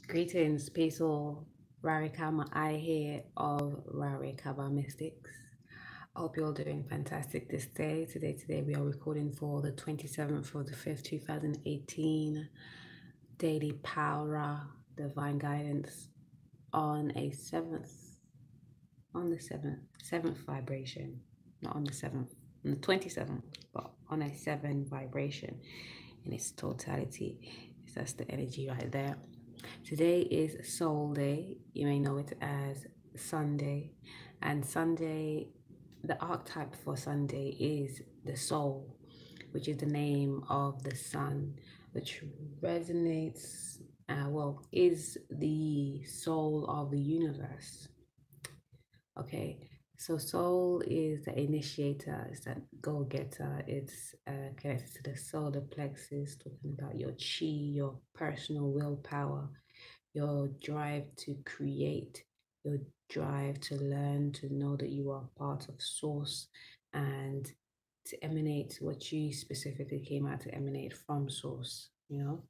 Greetings, peace all. RaRe Ka Maai here of RaRe Ka Maai Mystics. I hope you're all doing fantastic this day. Today we are recording for the 27th of the 5th, 2018 Daily PowRa Devine Guidance on a seventh vibration, not on the 7th, on the 27th, but on a 7 vibration in its totality. That's the energy right there. Today is Soul Day. You may know it as Sunday. And Sunday, the archetype for Sunday is the soul, which is the name of the sun, which resonates, is the soul of the universe. Okay, so soul is the initiator, it's that go-getter, it's connected to the solar plexus, talking about your chi, your personal willpower, your drive to create, your drive to learn, to know that you are part of source and to emanate what you specifically came out to emanate from source, you know.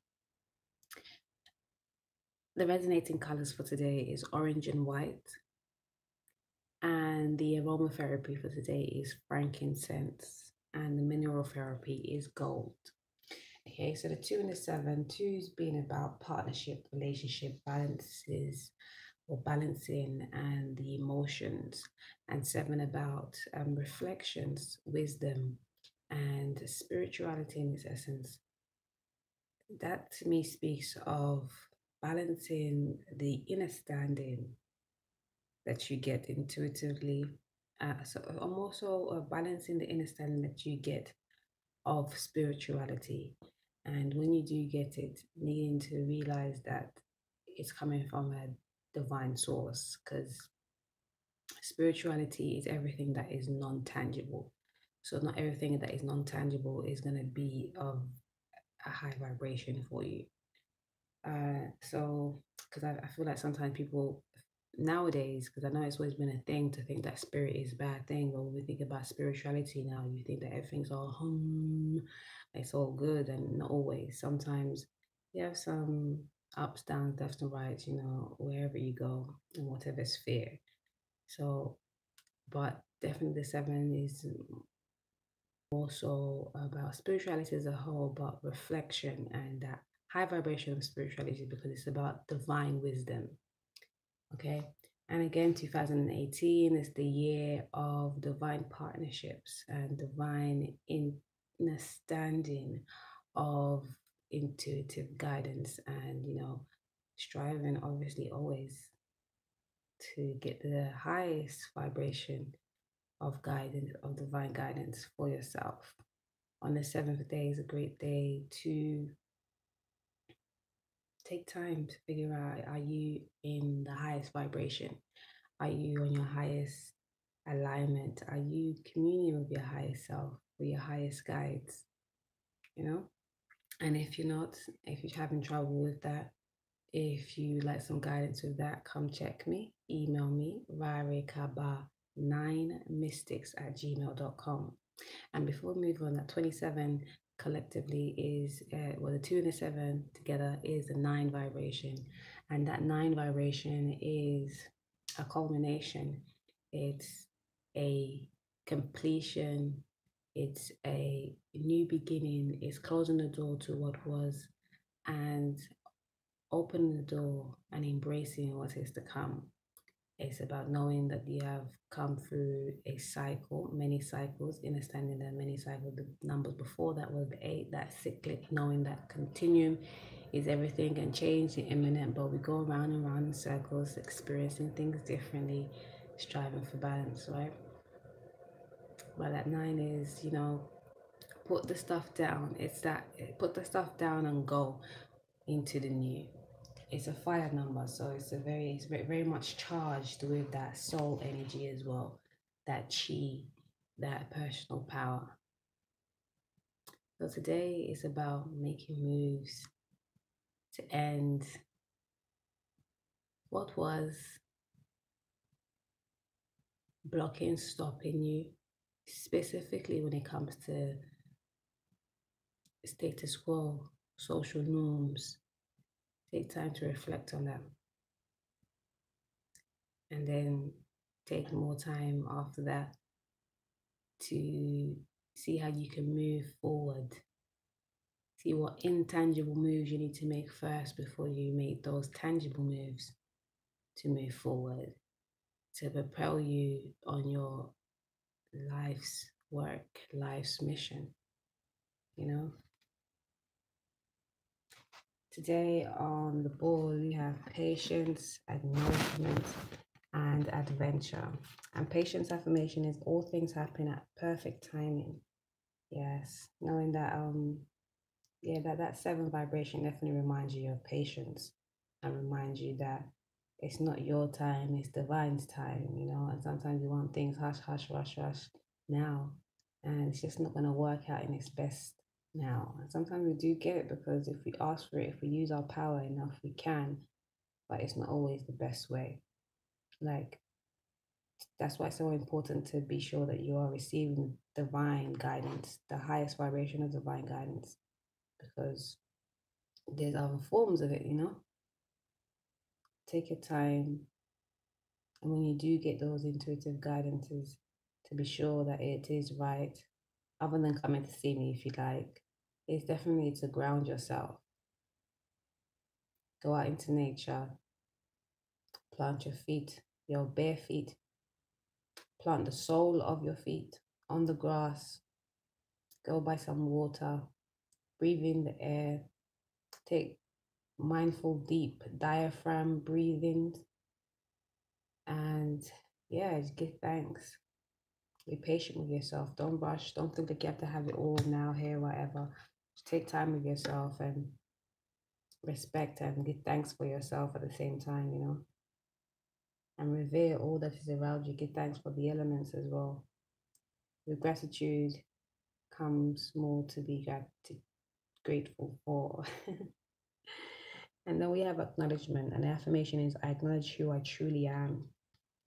The resonating colors for today is orange and white. And the aromatherapy for today is frankincense. And the mineral therapy is gold. Okay, so the 2 and the 7, 2's being about partnership, relationship, balances or balancing and the emotions, and 7 about reflections, wisdom, and spirituality in its essence. That to me speaks of balancing the inner standing that you get intuitively. So I'm also balancing the understanding that you get of spirituality. And when you do get it, needing to realize that it's coming from a divine source, because spirituality is everything that is non-tangible. So not everything that is non-tangible is going to be of a high vibration for you. So because I feel like sometimes people nowadays, because I know it's always been a thing to think that spirit is a bad thing, but when we think about spirituality now, you think that everything's all it's all good, and not always. Sometimes you have some ups, downs, left and right, you know, wherever you go in whatever sphere. So, but definitely the 7 is also about spirituality as a whole, but reflection and that high vibration of spirituality, because it's about divine wisdom. Okay. And again, 2018 is the year of divine partnerships and divine understanding of intuitive guidance, and, you know, striving obviously always to get the highest vibration of guidance, of divine guidance for yourself. On the 7th day is a great day to take time to figure out, are you in the highest vibration? Are you on your highest alignment? Are you communing with your highest self, with your highest guides? You know? And if you're not, if you're having trouble with that, if you like some guidance with that, come check me. Email me, rarekaba9mystics@gmail.com. And before we move on, that 27 collectively is, the 2 and the 7 together is the 9 vibration. And that 9 vibration is a culmination, it's a completion, it's a new beginning, it's closing the door to what was and opening the door and embracing what is to come. It's about knowing that you have come through a cycle, many cycles, understanding that many cycles, the numbers before that was the 8, that cyclic, knowing that continuum is everything and change is imminent, but we go around and around in circles, experiencing things differently, striving for balance, right? But that 9 is, you know, put the stuff down. It's that, put the stuff down and go into the new. It's a fire number, so it's very much charged with that soul energy as well, that chi, that personal power. So today is about making moves to end what was blocking, stopping you, specifically when it comes to status quo, social norms, Take time to reflect on that. And then take more time after that to see how you can move forward. See what intangible moves you need to make first before you make those tangible moves to move forward, to propel you on your life's work, life's mission, you know? Today on the board, we have patience, acknowledgement, and adventure. And patience affirmation is all things happen at perfect timing. Yes, knowing that that seven vibration definitely reminds you of patience and reminds you that it's not your time, it's divine's time, you know. And sometimes we want things hush, hush, rush, rush now, and it's just not going to work out in its best now. And sometimes we do get it because if we ask for it, if we use our power enough, we can, but it's not always the best way. Like, that's why it's so important to be sure that you are receiving divine guidance, the highest vibration of divine guidance, because there's other forms of it, you know. Take your time, and when you do get those intuitive guidances, to be sure that it is right, other than coming to see me if you like, it's definitely to ground yourself. Go out into nature, plant your feet, your bare feet, plant the sole of your feet on the grass, go by some water, breathe in the air, take mindful, deep diaphragm breathing, and yeah, just give thanks. Be patient with yourself. Don't rush. Don't think that you have to have it all now, here, whatever. Just take time with yourself and respect and give thanks for yourself at the same time, you know. And revere all that is around you. Give thanks for the elements as well. With gratitude comes more to be grateful for. And then we have acknowledgement. And the affirmation is, I acknowledge who I truly am.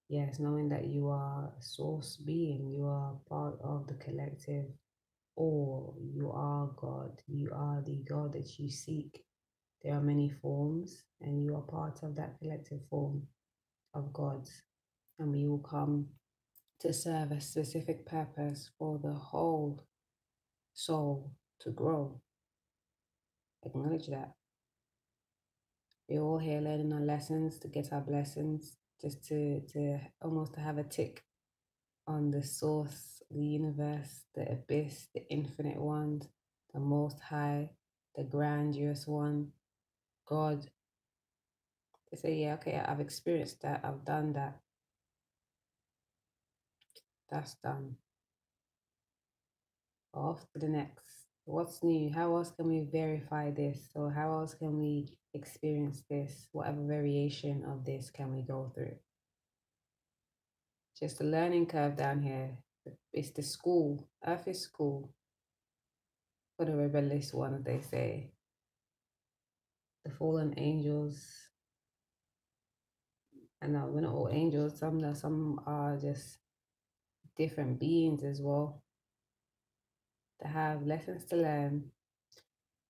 Yes, knowing that you are a source being, you are part of the collective, or you are God, you are the God that you seek. There are many forms, and you are part of that collective form of gods, and we will come to serve a specific purpose for the whole soul to grow. Acknowledge that. We're all here learning our lessons to get our blessings, just to almost to have a tick on the source, the universe, the abyss, the infinite one, the most high, the grandiose one, God. To say, yeah, okay, I've experienced that, I've done that, that's done. Off to the next. What's new? How else can we verify this? Or how else can we experience this? Whatever variation of this can we go through? Just a learning curve down here. It's the school. Earth is school for the rebellious ones, they say. The fallen angels. And no, we're not all angels. Some are just different beings as well, that have lessons to learn.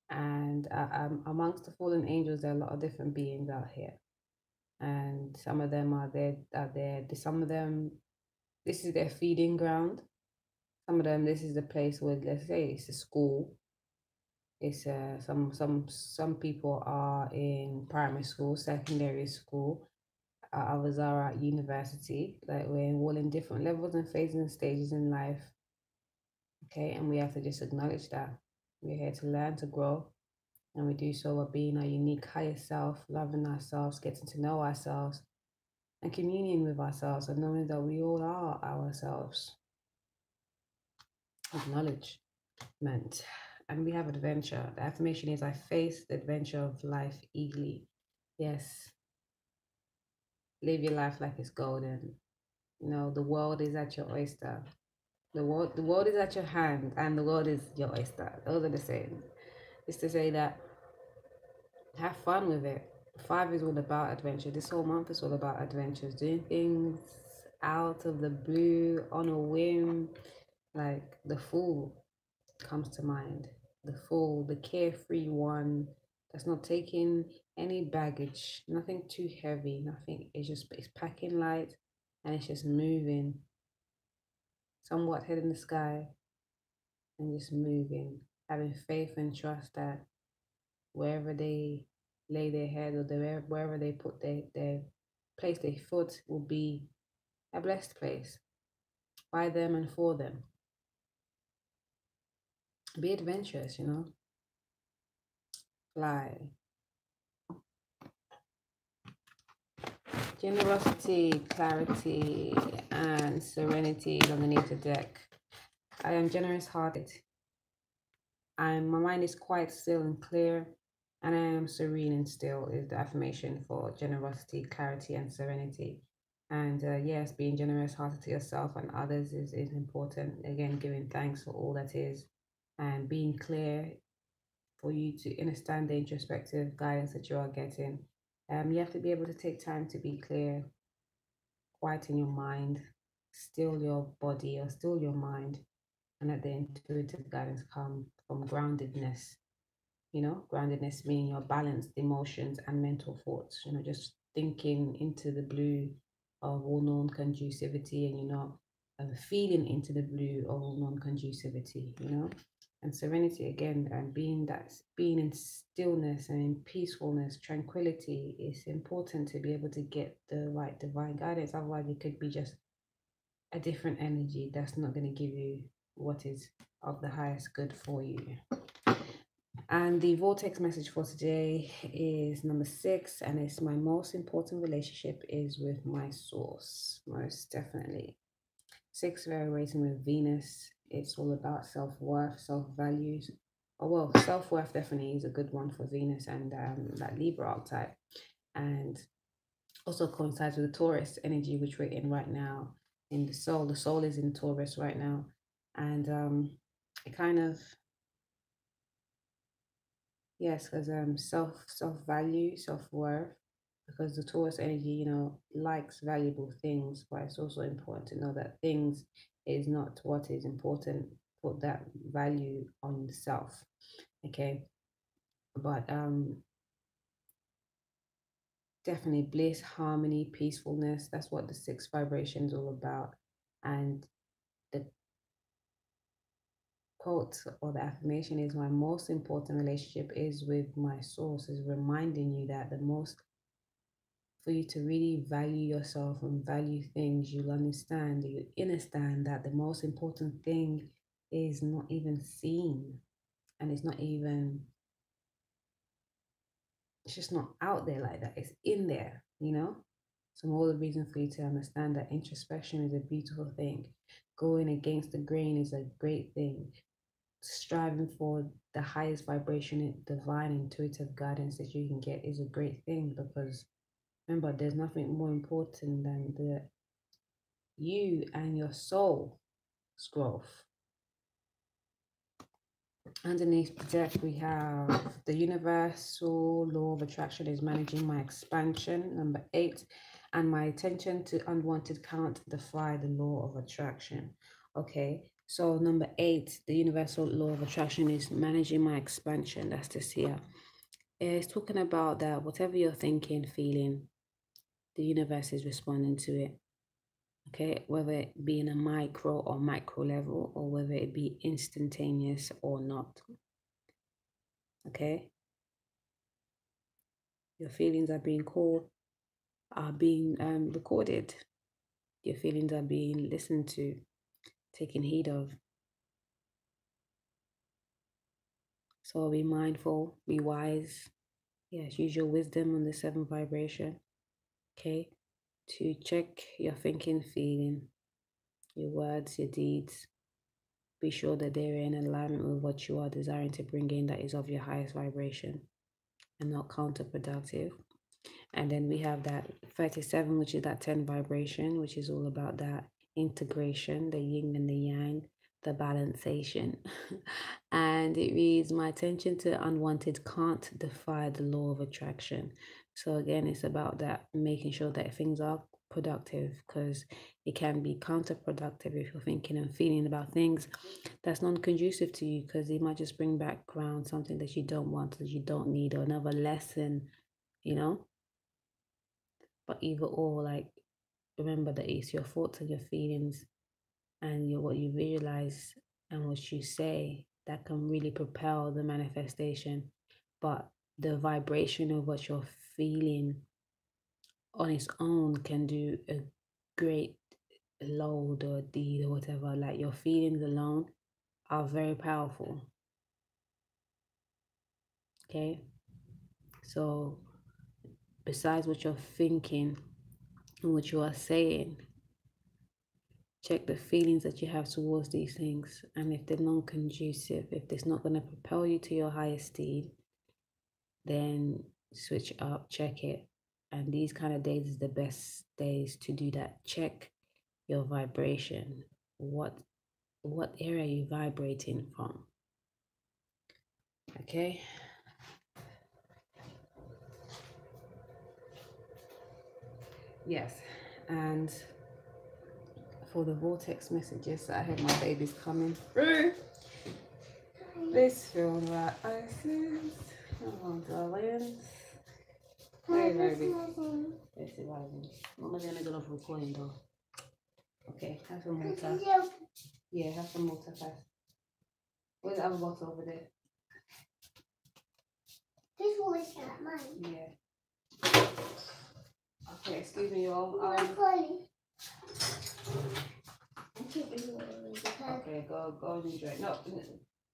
And amongst the fallen angels, there are a lot of different beings out here. And some of them are there. Some of them, this is their feeding ground. Some of them, this is the place where, let's say, it's a school. It's some people are in primary school, secondary school. Others are at university. Like, we're all in different levels and phases and stages in life. Okay, and we have to just acknowledge that we're here to learn, to grow, and we do so by being our unique higher self, loving ourselves, getting to know ourselves, and communion with ourselves, and knowing that we all are ourselves. Acknowledgement. And we have adventure. The affirmation is, I face the adventure of life eagerly. Yes. Live your life like it's golden. You know, the world is at your oyster. The world is at your hand, and the world is your oyster. Those are the same. It's to say that have fun with it. 5 is all about adventure. This whole month is all about adventures, doing things out of the blue on a whim. Like the Fool comes to mind. The Fool, the carefree one, That's not taking any baggage, nothing too heavy, nothing. It's packing light, and it's just moving, somewhat head in the sky, and just moving, having faith and trust that wherever they lay their head, or wherever they put their place their foot, will be a blessed place by them and for them. Be adventurous, fly. Generosity, clarity, and serenity is underneath the deck. I am generous hearted. My mind is quite still and clear, and I am serene and still is the affirmation for generosity, clarity, and serenity. And yes, being generous hearted to yourself and others is important. Again, giving thanks for all that is, and being clear for you to understand the introspective guidance that you are getting. You have to be able to take time to be clear, quieten your mind, still your body or still your mind, and let the intuitive guidance come from groundedness. Groundedness meaning your balanced emotions and mental thoughts, just thinking into the blue of all non-conducivity, and feeling into the blue of all non-conducivity, and serenity again, and being in stillness and in peacefulness, tranquility is important to be able to get the right divine guidance. Otherwise, it could be just a different energy that's not going to give you what is of the highest good for you. And the vortex message for today is number 6, and it's my most important relationship is with my source, most definitely. 6 varying with Venus. It's all about self-worth, self-values. Oh, well, self-worth definitely is a good one for Venus and that Libra archetype. And also coincides with the Taurus energy, which we're in right now in the soul. The soul is in Taurus right now. And it kind of, yes, because self-value, self-worth, because the Taurus energy, likes valuable things, but it's also important to know that things is not what is important. Put that value on yourself, okay? But definitely bliss, harmony, peacefulness. That's what the 6 vibration is all about. And the quote or the affirmation is, my most important relationship is with my source, is reminding you that for you to really value yourself and value things, you understand that the most important thing is not even seen, and it's just not out there like that. It's in there, So more the reason for you to understand that introspection is a beautiful thing. Going against the grain is a great thing. Striving for the highest vibration, divine intuitive guidance that you can get is a great thing, because remember, there's nothing more important than you and your soul's growth. Underneath the deck, we have the universal law of attraction is managing my expansion, number 8, and my attention to unwanted can't defy the law of attraction. Okay, so number 8, the universal law of attraction is managing my expansion. That's this here. It's talking about that whatever you're thinking, feeling, the universe is responding to it. Okay, whether it be in a micro or macro level, or whether it be instantaneous or not. Okay, your feelings are being recorded. Your feelings are being listened to, taken heed of. So be mindful, be wise. Yes, use your wisdom on the 7th vibration. Okay, to check your thinking, feeling, your words, your deeds. Be sure that they're in alignment with what you are desiring to bring in, that is of your highest vibration and not counterproductive. And then we have that 37, which is that 10 vibration, which is all about that integration, the yin and the yang, the balancation. And it reads, my attention to unwanted can't defy the law of attraction. So again, it's about that, making sure that things are productive, because it can be counterproductive if you're thinking and feeling about things that's non-conducive to you, because it might just bring background something that you don't want, that you don't need, or another lesson, you know. But either or, like, remember that it's your thoughts and your feelings and what you visualize and what you say that can really propel the manifestation. But the vibration of what you're feeling on its own can do a great load or deed or whatever. Like, your feelings alone are very powerful. Okay, so besides what you're thinking and what you are saying, check the feelings that you have towards these things. And if they're non-conducive, if it's not going to propel you to your highest steed, then switch up, check it. And these kind of days is the best days to do that. Check your vibration. What area are you vibrating from? Okay. Yes. And for the vortex messages, I have my babies coming through. Please feel that Isis. Oh, darling. Hey, baby. It's arriving. Mama's gonna go off recording though. Okay, have some water. Yeah, have some water first. Where's the other bottle over there? This one is not mine. Yeah. Okay, excuse me, y'all. Okay, go and enjoy it. No,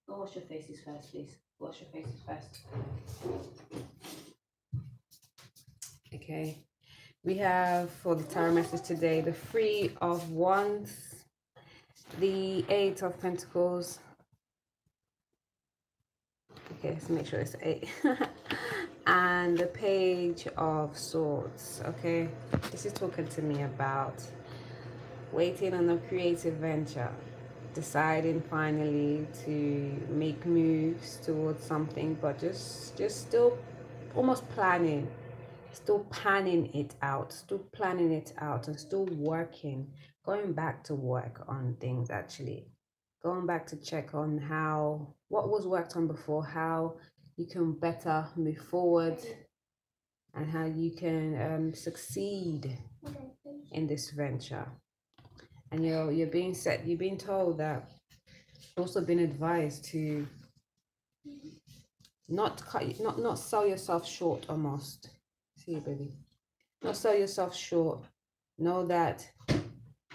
go wash your faces first, please. Wash your faces first. Okay. We have for the tarot message today the Three of Wands, the Eight of Pentacles. Okay, let's make sure it's 8. And the Page of Swords. Okay, this is talking to me about waiting on a creative venture, deciding finally to make moves towards something, but just still almost planning, still planning it out, and still working, going back to work on things, actually going back to check on what was worked on before, how you can better move forward, and how you can succeed in this venture. And you're being told that, also been advised to not sell yourself short almost. See you, baby. Not sell yourself short. Know that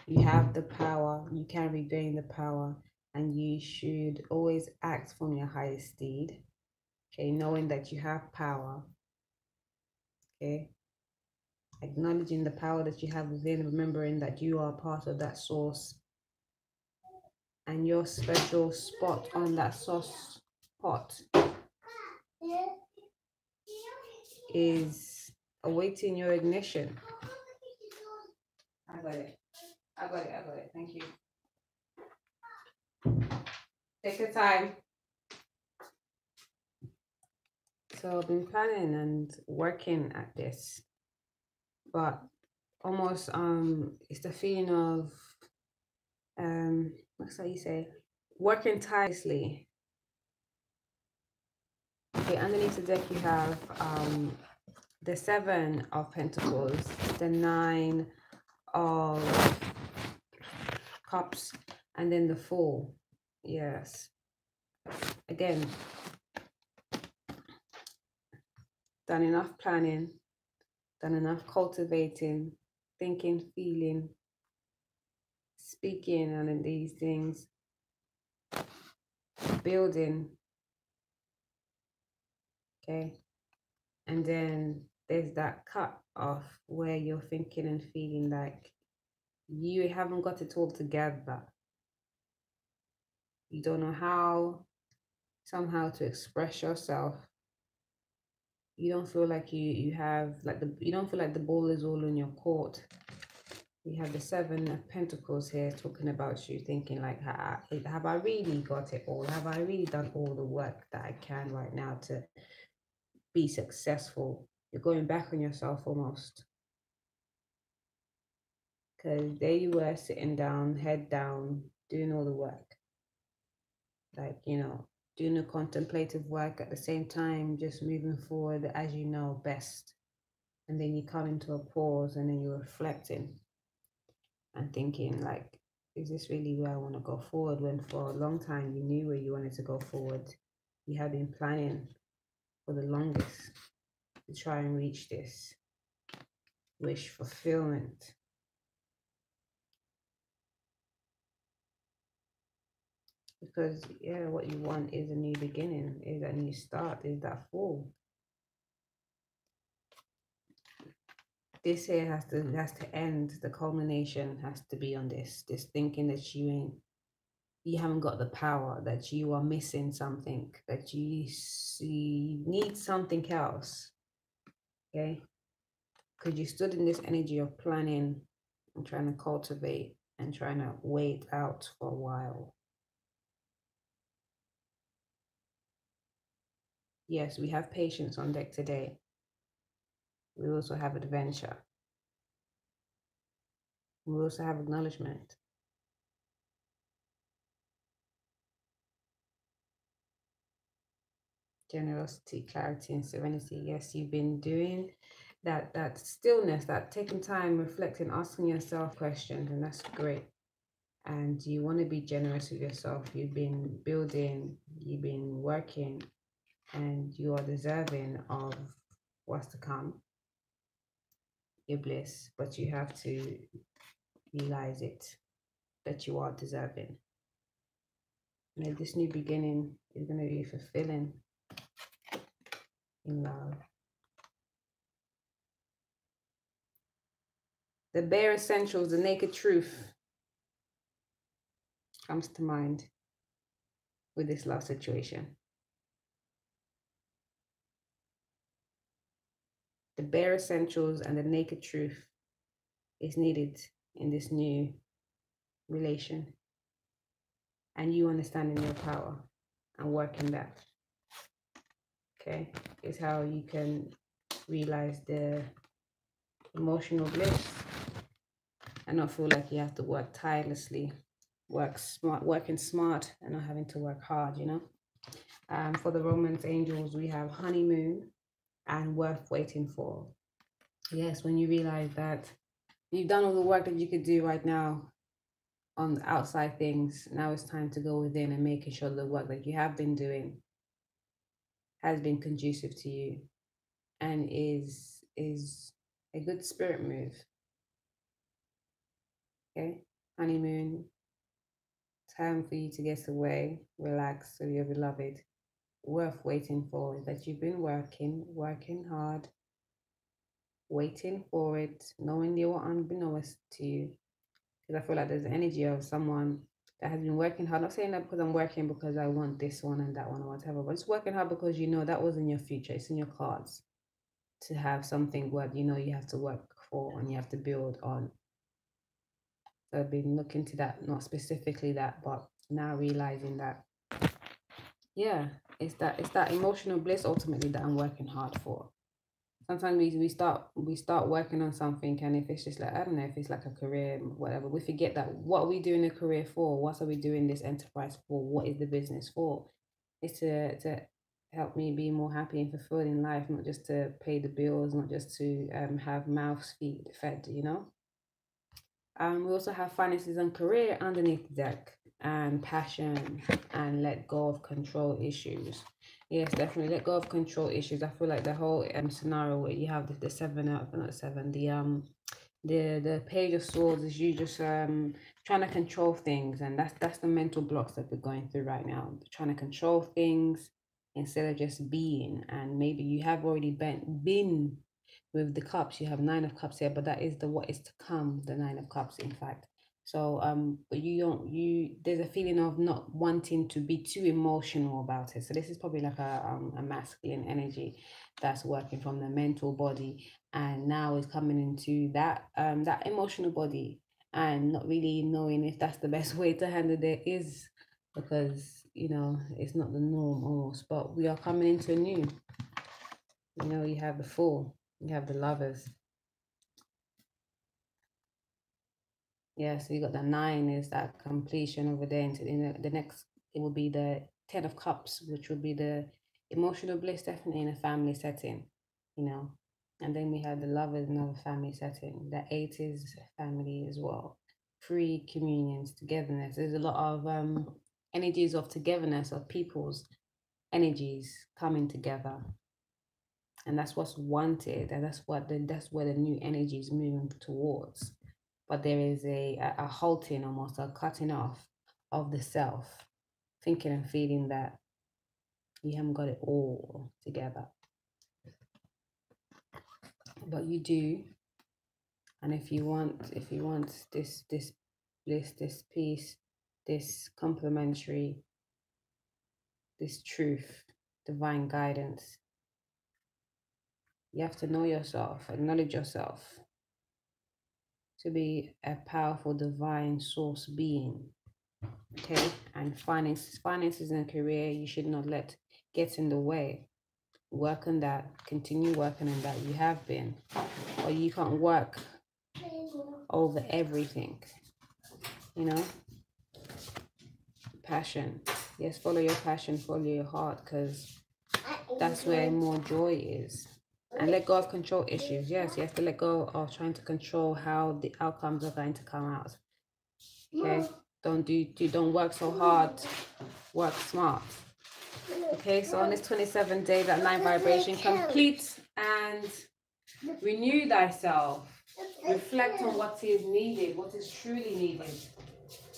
you have the power, you can regain the power, and you should always act from your highest steed. Okay, knowing that you have power. Okay. Acknowledging the power that you have within, remembering that you are part of that source. And your special spot on that source pot is awaiting your ignition. I got it. Thank you. Take your time. So I've been planning and working at this, but almost it's the feeling of what's that you say? Working tirelessly. Okay, underneath the deck you have the 7 of Pentacles, the 9 of Cups, and then the 4. Yes. Again, done enough planning, done enough cultivating, thinking, feeling, speaking on these things, building. Okay. And then there's that cut off where you're thinking and feeling like you haven't got it all together. You don't know somehow to express yourself. You don't feel like you have you don't feel like the ball is all in your court. You have the 7 of Pentacles here talking about you thinking like, have I really got it all? Have I really done all the work that I can right now to be successful? You're going back on yourself almost. Because there you were sitting down, head down, doing all the work. Like, you know, doing the contemplative work at the same time, just moving forward as you know best. And then you come into a pause and then you're reflecting and thinking, like, is this really where I want to go forward? When for a long time you knew where you wanted to go forward. You have been planning for the longest to try and reach this wish fulfillment. Because yeah, what you want is a new beginning, is a new start, is that fall. This here has to end. The culmination has to be on this thinking that you haven't got the power, that you are missing something, that you need something else. Okay, because you stood in this energy of planning and trying to cultivate and trying to wait out for a while. Yes, we have patience on deck today. We also have adventure. We also have acknowledgement. Generosity, clarity, and serenity. Yes, you've been doing that stillness, that taking time, reflecting, asking yourself questions, and that's great. And you want to be generous with yourself. You've been building, you've been working, and you are deserving of what's to come, your bliss, but you have to realize it, that you are deserving. And this new beginning is going to be fulfilling in love. The bare essentials, the naked truth comes to mind with this love situation. The bare essentials and the naked truth is needed in this new relation. And you understanding your power and working that, okay, is how you can realize the emotional bliss and not feel like you have to work tirelessly, working smart and not having to work hard, you know. For the romance angels, we have honeymoon and worth waiting for. Yes, when you realize that you've done all the work that you could do right now on the outside things, now it's time to go within and making sure the work that you have been doing has been conducive to you and is a good spirit move. Okay, honeymoon, time for you to get away, relax with your beloved. Worth waiting for is that you've been working hard, waiting for it, knowing they were unbeknownst to you. Because I feel like there's the energy of someone that has been working hard. Not saying that because I'm working because I want this one and that one or whatever, but it's working hard because you know that was in your future. It's in your cards to have something what you know you have to work for and you have to build on. So I've been looking to that, not specifically that, but now realizing that, yeah, it's that emotional bliss ultimately that I'm working hard for. Sometimes we start working on something, and if it's just like, I don't know, if it's like a career, whatever, we forget that what are we doing a career for? What are we doing this enterprise for? What is the business for? It's to help me be more happy and fulfilled in life, not just to pay the bills, not just to have mouths fed, you know. We also have finances and career underneath the deck, and passion and let go of control issues. Yes, definitely let go of control issues. I feel like the whole scenario where you have the seven out, not seven, the page of swords is you just trying to control things, and that's the mental blocks that we're going through right now. Trying to control things instead of just being, and maybe you have already been with the cups. You have nine of cups here, but that is the what is to come, the nine of cups in fact. So but there's a feeling of not wanting to be too emotional about it. So this is probably like a masculine energy that's working from the mental body, and now is coming into that that emotional body, and not really knowing if that's the best way to handle it is, because you know it's not the norm almost. But we are coming into a new, you know, you have the Fool, you have the Lovers, Yeah, so you got the 9 is that completion over there. Into the next, it will be the 10 of Cups, which will be the emotional bliss, definitely in a family setting, you know. And then we have the Lovers, another family setting. The 8 is family as well. Free communions, togetherness. There's a lot of energies of togetherness, of people's energies coming together, and that's what's wanted, and that's where the new energy is moving towards. But there is a halting, almost a cutting off of the self, thinking and feeling that you haven't got it all together, but you do. And if you want this bliss, this peace, this complementary, this truth, divine guidance, you have to know yourself, acknowledge yourself to be a powerful divine source being. Okay, and finances and career, you should not let get in the way. Work on that, continue working on that. You have been, or you can't work over everything, you know. Passion, yes, follow your passion, follow your heart, because that's where more joy is. And let go of control issues. Yes, you have to let go of trying to control how the outcomes are going to come out. Okay, don't work so hard, work smart. Okay, so on this 27th day, that 9 vibration, complete and renew thyself. Reflect on what is needed, what is truly needed.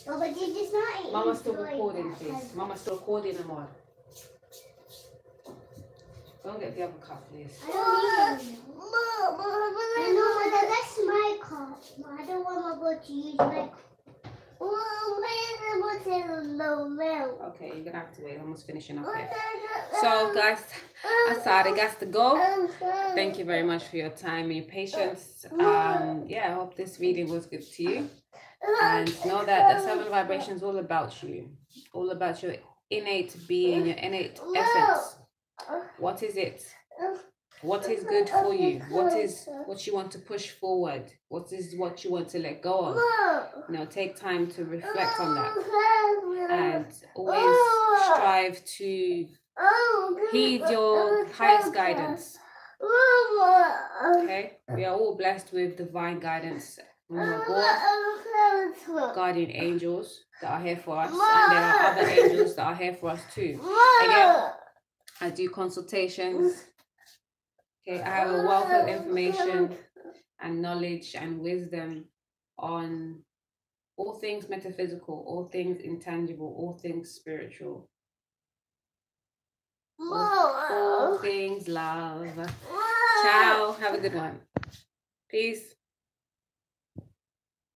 But you just not. Mama's still recording, please. Mama's still recording them all. Don't get the other cup, please. I know, that's my cup. I don't want my boy to use my cup. Okay, you're gonna have to wait. I'm almost finishing up here. So, guys, I'm sorry, I got to go. Thank you very much for your time and your patience. Yeah, I hope this reading was good to you. And know that the 7 vibration is all about you, all about your innate being, your innate essence. What is it? What is good for you? What is what you want to push forward? What is what you want to let go of? You know, take time to reflect on that, and always strive to heed your highest guidance. Okay, we are all blessed with divine guidance when we're born. Guardian angels that are here for us, and there are other angels that are here for us too. Again, I do consultations. Okay, I have a wealth of information and knowledge and wisdom on all things metaphysical, all things intangible, all things spiritual, all things love. Ciao. Have a good one. Peace.